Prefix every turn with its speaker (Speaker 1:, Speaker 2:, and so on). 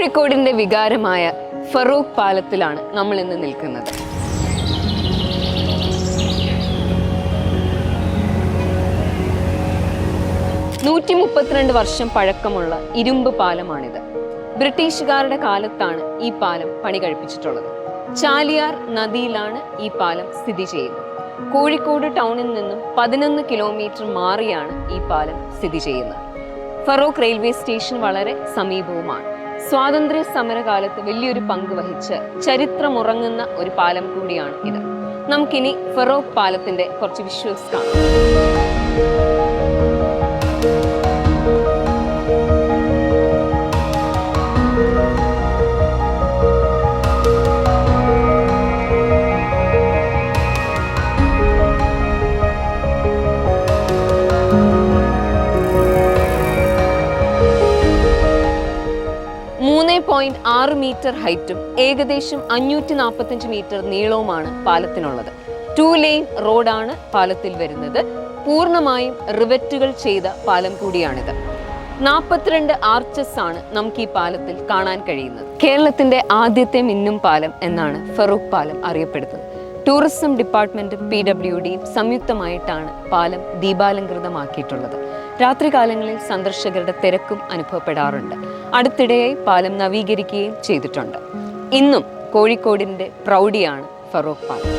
Speaker 1: കോഴിക്കോടിന്റെ വികാരമായ ഫറൂഖ് പാലത്തിലാണ് നമ്മൾ ഇന്ന് നിൽക്കുന്നത്. വർഷം പഴക്കമുള്ള ഇരുമ്പ് പാലമാണിത്. ബ്രിട്ടീഷുകാരുടെ കാലത്താണ് ഈ പാലം പണി കഴിപ്പിച്ചിട്ടുള്ളത്. ചാലിയാർ നദിയിലാണ് ഈ പാലം സ്ഥിതി ചെയ്യുന്നത്. കോഴിക്കോട് ടൗണിൽ നിന്നും 11 കിലോമീറ്റർ മാറിയാണ് ഈ പാലം സ്ഥിതി ചെയ്യുന്നത്. ഫറൂഖ് റെയിൽവേ സ്റ്റേഷൻ വളരെ സമീപവുമാണ്. സ്വാതന്ത്ര്യ സമരകാലത്ത് വലിയൊരു പങ്ക് വഹിച്ച് ചരിത്രമുറങ്ങുന്ന ഒരു പാലം കൂടിയാണ് ഇത്. നമുക്കിനി ഫറൂഖ് പാലത്തിന്റെ കുറച്ച് വിഷ്വൽസ് കാണാം. 3.6 മീറ്റർ ഹൈറ്റും ഏകദേശം 545 മീറ്റർ നീളവുമാണ് പാലത്തിനുള്ളത്. 2 ലെയിൻ റോഡാണ് പാലത്തിൽ വരുന്നത്. പൂർണ്ണമായും റിവറ്റുകൾ ചെയ്ത പാലം കൂടിയാണിത്. 42 ആർച്ചസ് ആണ് നമുക്ക് ഈ പാലത്തിൽ കാണാൻ കഴിയുന്നത്. കേരളത്തിന്റെ ആദ്യത്തെ മിന്നും പാലം എന്നാണ് ഫറൂഖ് പാലം അറിയപ്പെടുന്നത്. ടൂറിസം ഡിപ്പാർട്ട്മെന്റും PWDയും സംയുക്തമായിട്ടാണ് പാലം ദീപാലങ്കൃതമാക്കിയിട്ടുള്ളത്. രാത്രികാലങ്ങളിൽ സന്ദർശകരുടെ തിരക്കും അനുഭവപ്പെടാറുണ്ട്. അടുത്തിടെയായി പാലം നവീകരിക്കുകയും ചെയ്തിട്ടുണ്ട്. ഇന്നും കോഴിക്കോടിന്റെ പ്രൗഢിയാണ് ഫറൂഖ് പാലം.